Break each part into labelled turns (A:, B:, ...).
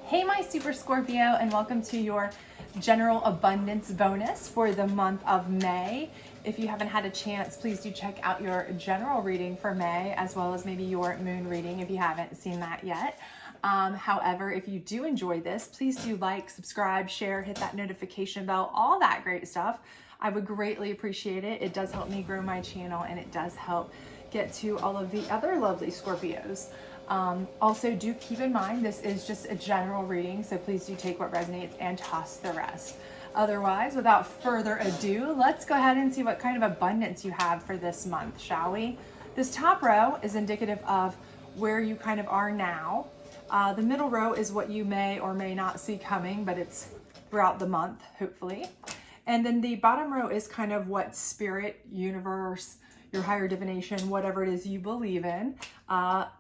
A: Hey, my Super Scorpio, and welcome to your general abundance bonus for the month of May. If you haven't had a chance, please do check out your general reading for May, as well as maybe your moon reading if you haven't seen that yet. However, if you do enjoy this, please do like, subscribe, share, hit that notification bell, all that great stuff. I would greatly appreciate it. It does help me grow my channel, and it does help get to all of the other lovely Scorpios. Also, do keep in mind this is just a general reading, so please do take what resonates and toss the rest. Otherwise, without further ado, let's go ahead and see what kind of abundance you have for this month, shall we? This top row is indicative of where you kind of are now. The middle row is what you may or may not see coming, but it's throughout the month, hopefully. And then the bottom row is kind of what spirit, universe, your higher divination, whatever it is you believe in,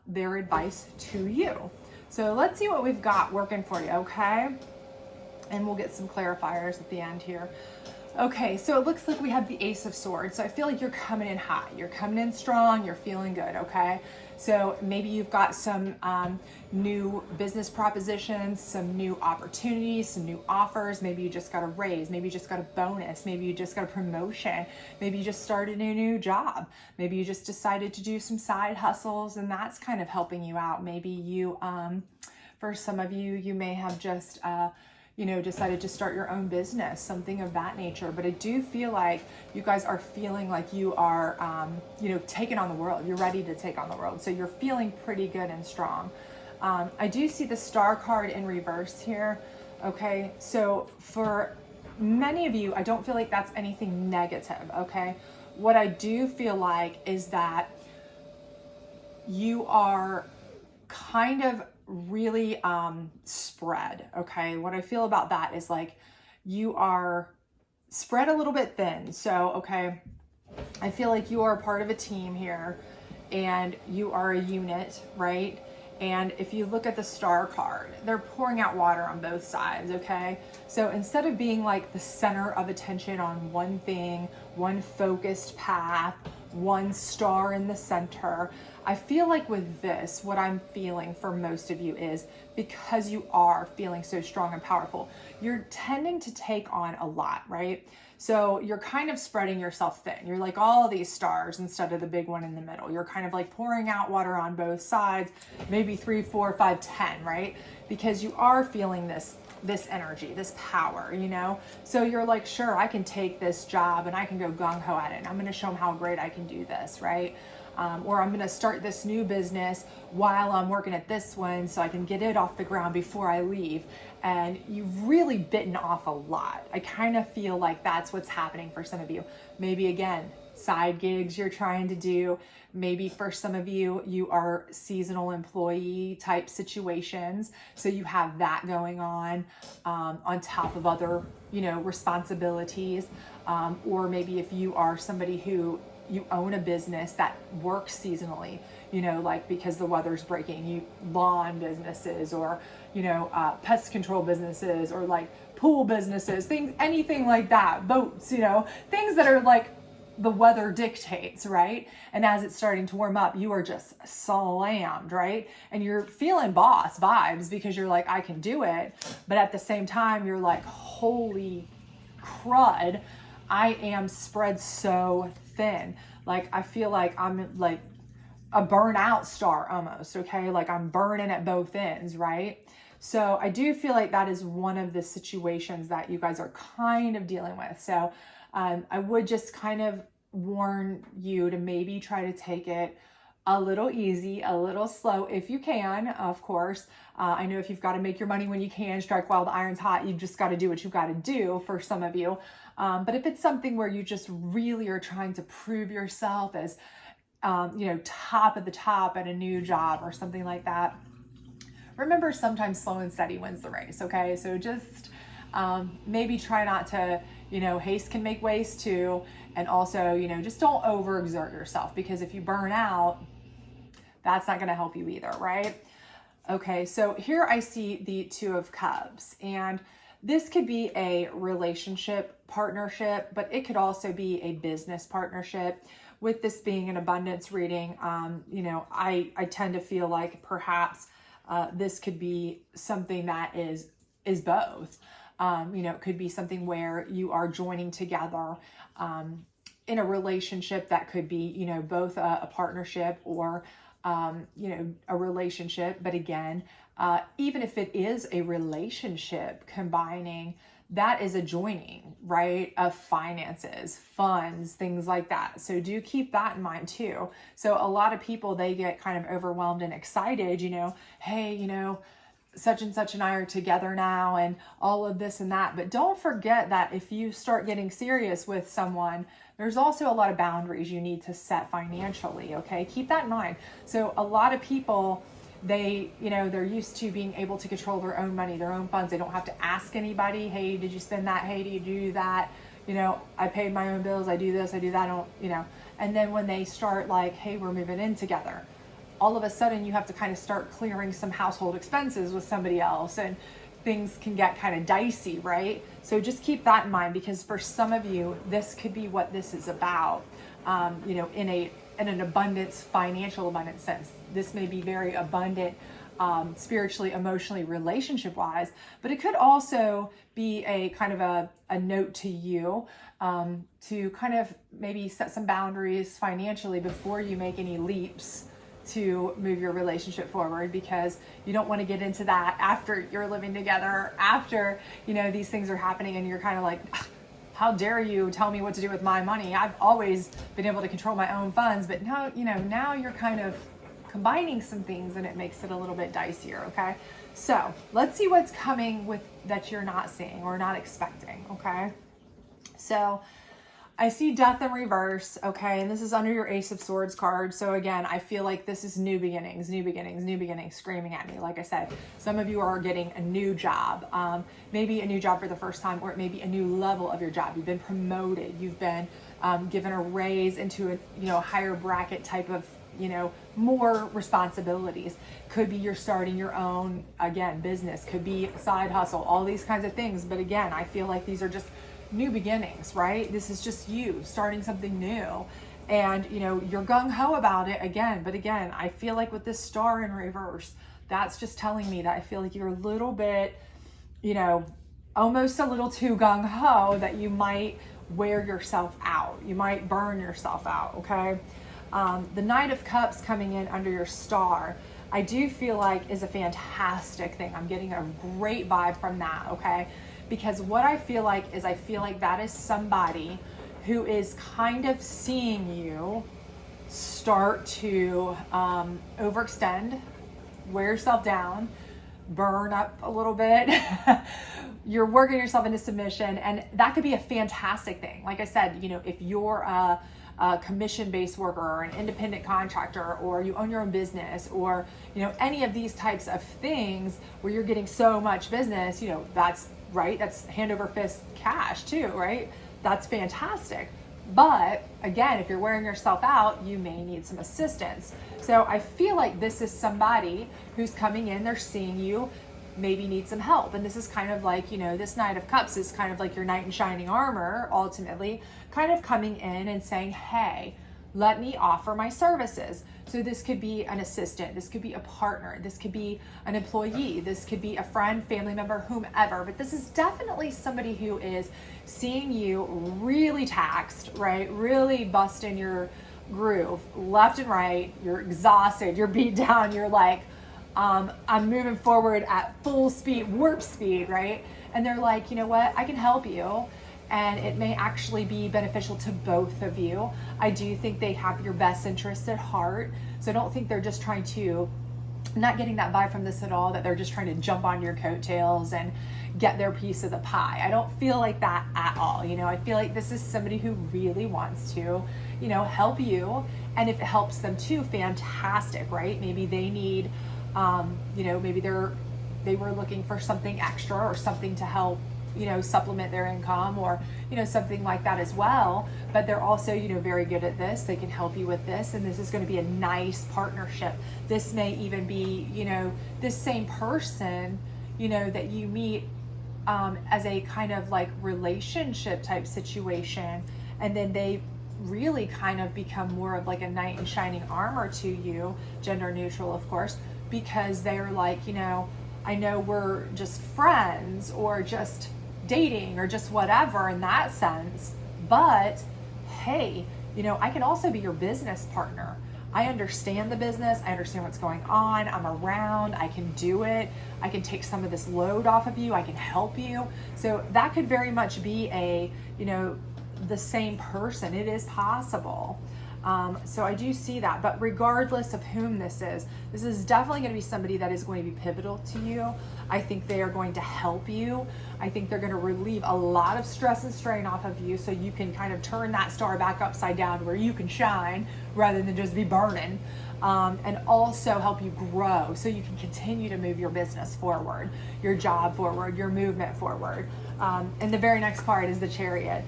A: their advice to you. So let's see what we've got working for you, okay? And we'll get some clarifiers at the end here. Okay, so it looks like we have the Ace of Swords. So I feel like you're coming in hot. You're coming in strong. You're feeling good, okay? So maybe you've got some new business propositions, some new opportunities, some new offers. Maybe you just got a raise. Maybe you just got a bonus. Maybe you just got a promotion. Maybe you just started a new job. Maybe you just decided to do some side hustles, and that's kind of helping you out. Maybe you, for some of you, you may have just decided to start your own business, something of that nature. But I do feel like you guys are feeling like you are, taking on the world. You're ready to take on the world. So you're feeling pretty good and strong. I do see the Star card in reverse here. Okay, so for many of you, I don't feel like that's anything negative, okay? What I do feel like is that you are kind of really spread, okay? What I feel about that is like you are spread a little bit thin. So, okay, I feel like you are a part of a team here and you are a unit, right? And if you look at the Star card, they're pouring out water on both sides, okay? So instead of being like the center of attention on one thing, one focused path, one star in the center, I feel like with this, what I'm feeling for most of you is because you are feeling so strong and powerful, you're tending to take on a lot, right? So you're kind of spreading yourself thin. You're like all these stars instead of the big one in the middle. You're kind of like pouring out water on both sides, maybe 3, 4, 5, 10, right? Because you are feeling this energy, this power, So you're like, sure, I can take this job and I can go gung-ho at it. And I'm going to show them how great I can do this, right? Or I'm going to start this new business while I'm working at this one so I can get it off the ground before I leave. And you've really bitten off a lot. I kind of feel like that's what's happening for some of you. Maybe again, side gigs you're trying to do. Maybe for some of you, you are seasonal employee type situations. So you have that going on top of other, responsibilities. Or maybe if you are somebody who you own a business that works seasonally, like because the weather's breaking, lawn businesses or, pest control businesses or like pool businesses, anything like that, boats, things that are like the weather dictates, right? And as it's starting to warm up, you are just slammed, right? And you're feeling boss vibes because you're like, I can do it. But at the same time, you're like, holy crud, I am spread so thin. Like, I feel like I'm like a burnout star almost, okay? Like I'm burning at both ends, right? So I do feel like that is one of the situations that you guys are kind of dealing with. So I would just kind of warn you to maybe try to take it a little easy, a little slow if you can, of course. I know if you've got to make your money when you can, strike while the iron's hot, you've just got to do what you've got to do for some of you. But if it's something where you just really are trying to prove yourself as, top of the top at a new job or something like that, remember sometimes slow and steady wins the race, okay? So just maybe try not to, haste can make waste too. And also, just don't overexert yourself, because if you burn out, that's not going to help you either, right? Okay, so here I see the Two of Cups, and this could be a relationship partnership, but it could also be a business partnership. With this being an abundance reading, I tend to feel like perhaps This could be something that is both. It could be something where you are joining together in a relationship that could be, both a partnership or, a relationship. But again, even if it is a relationship combining, that is a joining, right, of finances, funds, things like that. So do keep that in mind too. So a lot of people, they get kind of overwhelmed and excited, hey, such and such and I are together now and all of this and that. But don't forget that if you start getting serious with someone, there's also a lot of boundaries you need to set financially, okay? Keep that in mind. So a lot of people, they're used to being able to control their own money, their own funds. They don't have to ask anybody, hey, did you spend that? Hey, did you do that? I paid my own bills. I do this, I do that. I don't. And then when they start like, hey, we're moving in together, all of a sudden you have to kind of start clearing some household expenses with somebody else, and things can get kind of dicey, right? So just keep that in mind, because for some of you, this could be what this is about, in an abundance, financial abundance sense. This may be very abundant, spiritually, emotionally, relationship wise, but it could also be a kind of a note to you, to kind of maybe set some boundaries financially before you make any leaps to move your relationship forward, because you don't want to get into that after you're living together, after, these things are happening, and you're kind of like, how dare you tell me what to do with my money? I've always been able to control my own funds, but now, now you're kind of combining some things and it makes it a little bit dicier, okay? So let's see what's coming with that you're not seeing or not expecting, okay? So I see death in reverse, okay? And this is under your Ace of Swords card. So again, I feel like this is new beginnings screaming at me. Like I said, some of you are getting a new job, maybe a new job for the first time, or it may be a new level of your job. You've been promoted. You've been given a raise into a higher bracket type of, more responsibilities. Could be you're starting your own, again, business. Could be side hustle, all these kinds of things. But again, I feel like these are just new beginnings, right? This is just you starting something new, and you're gung-ho about it again. But again, I feel like with this star in reverse, that's just telling me that I feel like you're a little bit, almost a little too gung-ho, that you might wear yourself out. You might burn yourself out, okay? The Knight of Cups coming in under your star, I do feel like is a fantastic thing. I'm getting a great vibe from that, okay? Because what I feel like is, I feel like that is somebody who is kind of seeing you start to overextend, wear yourself down, burn up a little bit. You're working yourself into submission, and that could be a fantastic thing. Like I said, if you're a commission-based worker or an independent contractor, or you own your own business, or any of these types of things where you're getting so much business, that's right, that's hand over fist cash too, right? That's fantastic. But again, if you're wearing yourself out, you may need some assistance. So I feel like this is somebody who's coming in, they're seeing you, maybe need some help. And this is kind of like, this Knight of Cups is kind of like your knight in shining armor, ultimately, kind of coming in and saying, hey, let me offer my services. So this could be an assistant, this could be a partner, this could be an employee, this could be a friend, family member, whomever. But this is definitely somebody who is seeing you really taxed, right? Really busting your groove left and right. You're exhausted, you're beat down, you're like, I'm moving forward at full speed, warp speed, right? And they're like, you know what, I can help you. And it may actually be beneficial to both of you. I do think they have your best interest at heart. So I don't think they're just trying to, I'm not getting that vibe from this at all, that they're just trying to jump on your coattails and get their piece of the pie. I don't feel like that at all. I feel like this is somebody who really wants to, help you. And if it helps them too, fantastic, right? Maybe they need, maybe they were looking for something extra or something to help, supplement their income, or, something like that as well. But they're also, very good at this. They can help you with this. And this is going to be a nice partnership. This may even be, this same person, that you meet as a kind of like relationship type situation. And then they really kind of become more of like a knight in shining armor to you, gender neutral, of course, because they're like, I know we're just friends or just dating or just whatever in that sense, but hey, I can also be your business partner. I understand the business. I understand what's going on. I'm around. I can do it. I can take some of this load off of you. I can help you. So that could very much be the same person. It is possible. So I do see that, but regardless of whom this is definitely going to be somebody that is going to be pivotal to you. I think they are going to help you. I think they're going to relieve a lot of stress and strain off of you so you can kind of turn that star back upside down where you can shine rather than just be burning. And also help you grow so you can continue to move your business forward, your job forward, your movement forward. And the very next part is the Chariot.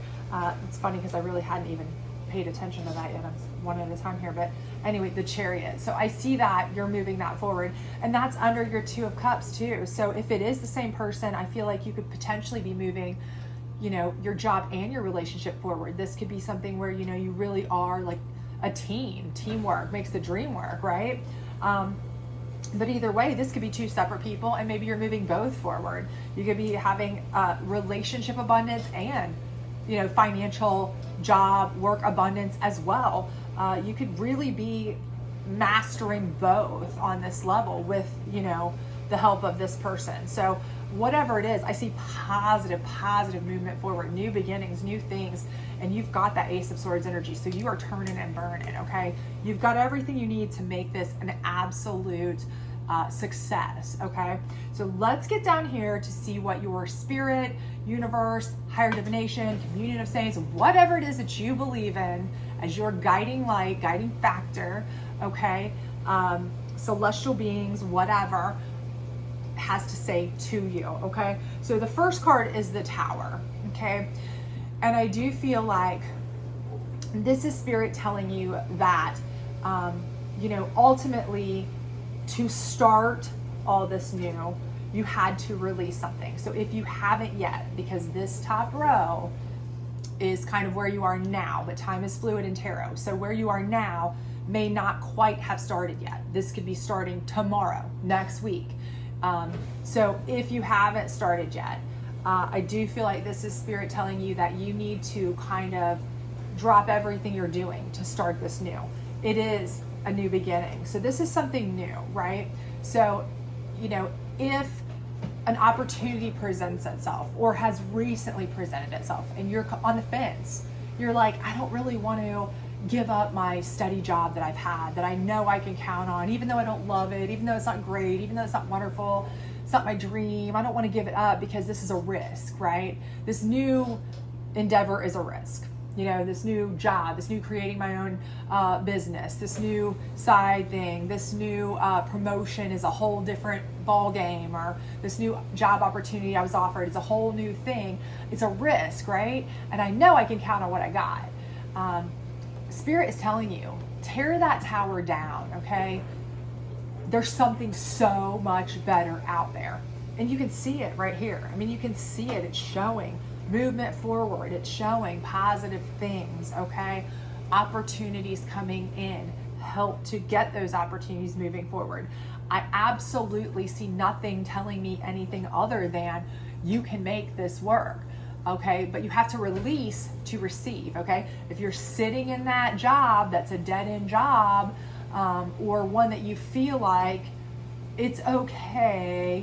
A: It's funny because I really hadn't even paid attention to that yet. I'm one at a time here, but anyway, the Chariot. So I see that you're moving that forward, and that's under your Two of Cups too. So if it is the same person, I feel like you could potentially be moving, your job and your relationship forward. This could be something where, you really are like a team. Teamwork makes the dream work, right? But either way, this could be two separate people, and maybe you're moving both forward. You could be having relationship abundance and financial, job, work abundance as well. You could really be mastering both on this level with, the help of this person. So whatever it is, I see positive movement forward, new beginnings, new things, and you've got that Ace of Swords energy. So you are turning and burning, okay? You've got everything you need to make this an absolute success, okay? So let's get down here to see what your spirit, universe, higher divination, communion of saints, whatever it is that you believe in as your guiding light, guiding factor, okay? Celestial beings, whatever, has to say to you, okay? So the first card is the Tower, okay? And I do feel like this is Spirit telling you that, ultimately, to start all this new, you had to release something. So if you haven't yet, because this top row is kind of where you are now, but time is fluid in tarot. So where you are now may not quite have started yet. This could be starting tomorrow, next week. So if you haven't started yet, I do feel like this is Spirit telling you that you need to kind of drop everything you're doing to start this new. It is a new beginning. So this is something new, right? So, if an opportunity presents itself or has recently presented itself and you're on the fence, you're like, I don't really want to give up my steady job that I've had, that I know I can count on, even though I don't love it, even though it's not great, even though it's not wonderful, it's not my dream. I don't want to give it up because this is a risk, right? This new endeavor is a risk. This new job, this new creating my own business, this new side thing, this new promotion is a whole different ball game, or this new job opportunity I was offered is a whole new thing. It's a risk, right? And I know I can count on what I got. Spirit is telling you, tear that tower down, okay? There's something so much better out there. And you can see it right here. I mean, you can see it. It's showing movement forward. It's showing positive things, okay? Opportunities coming in. Help to get those opportunities moving forward. I absolutely see nothing telling me anything other than you can make this work, okay? But you have to release to receive, okay? If you're sitting in that job that's a dead-end job, or one that you feel like it's okay,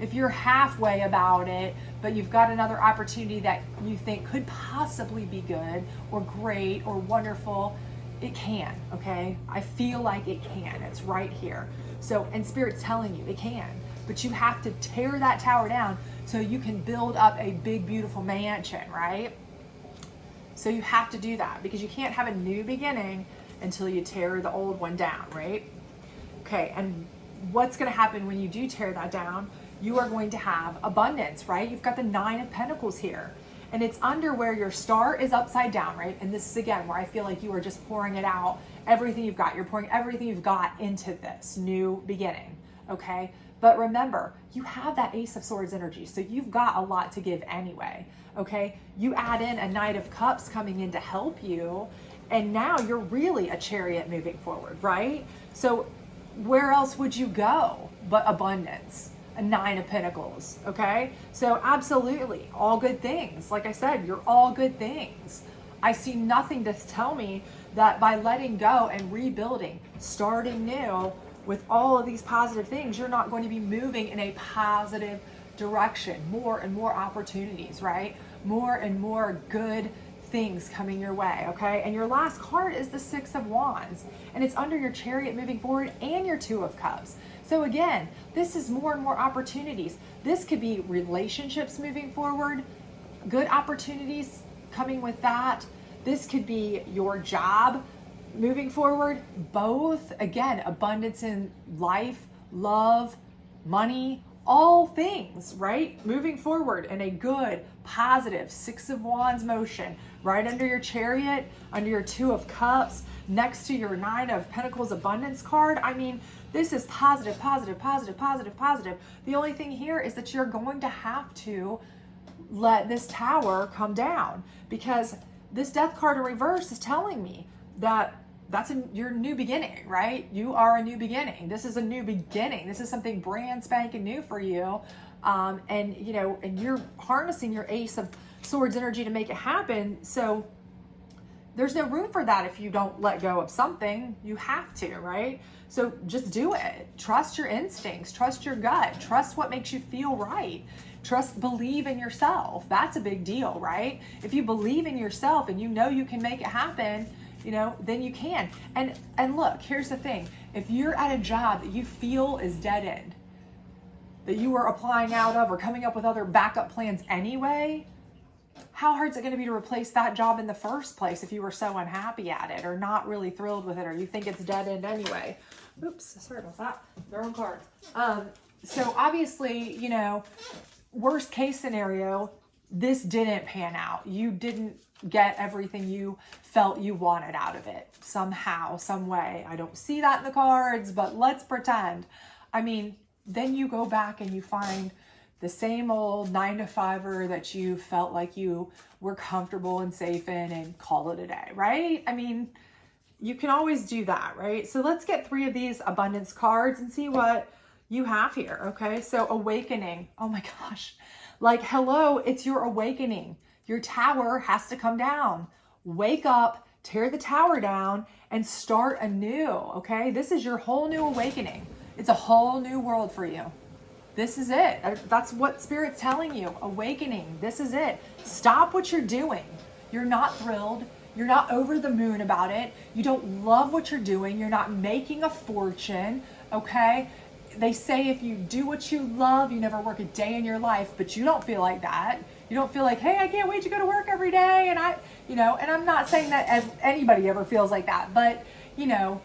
A: if you're halfway about it, but you've got another opportunity that you think could possibly be good or great or wonderful, it can, okay? I feel like it can. It's right here. So, and Spirit's telling you it can, but you have to tear that tower down so you can build up a big, beautiful mansion, right? So you have to do that because you can't have a new beginning until you tear the old one down, right? Okay, and what's going to happen when you do tear that down? You are going to have abundance, right? You've got the 9 of Pentacles here, and it's under where your star is upside down, right? And this is again where I feel like you are just pouring it out, everything you've got. You're pouring everything you've got into this new beginning, okay? But remember, you have that Ace of Swords energy, so you've got a lot to give anyway, okay? You add in a Knight of Cups coming in to help you, and now you're really a Chariot moving forward, right? So where else would you go but abundance? A 9 of Pentacles, okay? So absolutely, all good things. Like I said, you're all good things. I see nothing to tell me that by letting go and rebuilding, starting new with all of these positive things, you're not going to be moving in a positive direction. More and more opportunities, right? More and more good things coming your way, okay? And your last card is the 6 of Wands, and it's under your Chariot moving forward and your 2 of Cups. So again, this is more and more opportunities. This could be relationships moving forward, good opportunities coming with that. This could be your job moving forward, both. Again, abundance in life, love, money, all things, right? Moving forward in a good, positive 6 of Wands motion, right under your Chariot, under your 2 of Cups, next to your 9 of Pentacles abundance card. I mean, this is positive, positive, positive, positive, positive. The only thing here is that you're going to have to let this Tower come down, because this Death card in reverse is telling me that that's your new beginning, right? You are a new beginning. This is a new beginning. This is something brand spanking new for you. And you know, and you're harnessing your Ace of Swords energy to make it happen. So there's no room for that if you don't let go of something. You have to, right? So just do it. Trust your instincts, trust your gut, trust what makes you feel right. Believe in yourself. That's a big deal, right? If you believe in yourself and you know you can make it happen, you know, then you can. And look, here's the thing. If you're at a job that you feel is dead end, that you are applying out of or coming up with other backup plans anyway, how hard is it going to be to replace that job in the first place if you were so unhappy at it or not really thrilled with it, or you think it's dead end anyway? Oops, sorry about that. The wrong card. So obviously, you know, worst case scenario, this didn't pan out. You didn't get everything you felt you wanted out of it somehow, some way. I don't see that in the cards, but let's pretend. I mean, then you go back and you find the same old 9-to-5er that you felt like you were comfortable and safe in and call it a day, right? I mean, you can always do that, right? So let's get 3 of these abundance cards and see what you have here, okay? So awakening. Oh my gosh. Like, hello, it's your awakening. Your tower has to come down. Wake up, tear the tower down, and start anew, okay? This is your whole new awakening. It's a whole new world for you. This is it. That's what Spirit's telling you. Awakening. This is it. Stop what you're doing. You're not thrilled. You're not over the moon about it. You don't love what you're doing. You're not making a fortune, okay? They say if you do what you love, you never work a day in your life, but you don't feel like that. You don't feel like, hey, I can't wait to go to work every day. And and I'm not saying that as anybody ever feels like that, but, you know,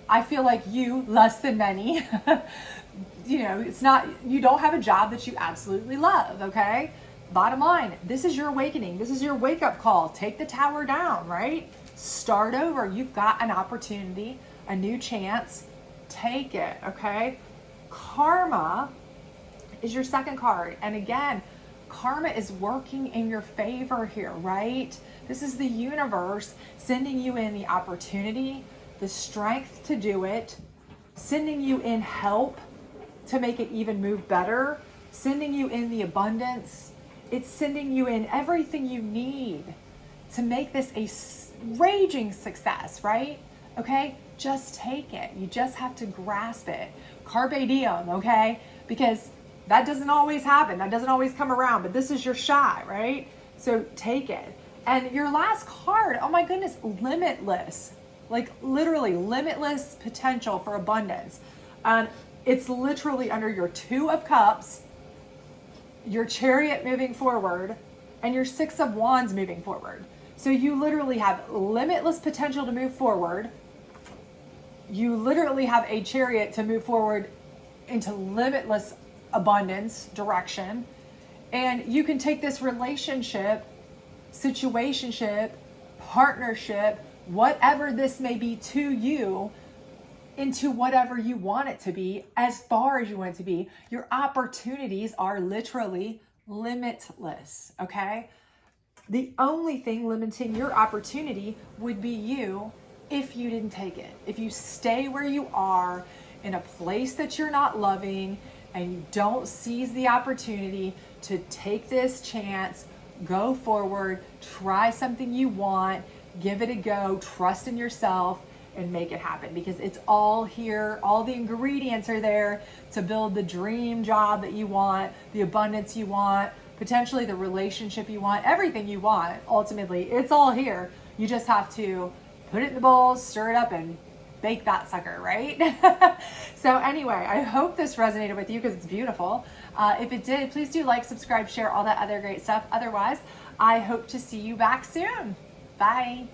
A: I feel like you, less than many, you know, it's not, you don't have a job that you absolutely love, okay? Bottom line, this is your awakening. This is your wake-up call. Take the tower down, right? Start over. You've got an opportunity, a new chance. Take it, okay? Karma is your second card. And again, karma is working in your favor here, right? This is the universe sending you in the opportunity, the strength to do it, sending you in help to make it even move better, sending you in the abundance. It's sending you in everything you need to make this a raging success, right? Okay? Just take it. You just have to grasp it. Carpe Diem, okay? Because that doesn't always happen. That doesn't always come around, but this is your shot, right? So take it. And your last card, oh my goodness, Limitless. Like literally limitless potential for abundance. And it's literally under your 2 of Cups, your Chariot moving forward, and your 6 of Wands moving forward. So you literally have limitless potential to move forward. You literally have a Chariot to move forward into limitless abundance direction. And you can take this relationship, situationship, partnership, whatever this may be to you, into whatever you want it to be, as far as you want it to be. Your opportunities are literally limitless, okay? The only thing limiting your opportunity would be you if you didn't take it. If you stay where you are in a place that you're not loving and you don't seize the opportunity to take this chance, go forward, try something you want, give it a go, trust in yourself, and make it happen, because it's all here. All the ingredients are there to build the dream job that you want, the abundance you want, potentially the relationship you want, everything you want. Ultimately, it's all here. You just have to put it in the bowl, stir it up, and bake that sucker, right? So anyway, I hope this resonated with you because it's beautiful. If it did, please do like, subscribe, share, all that other great stuff. Otherwise, I hope to see you back soon. Bye.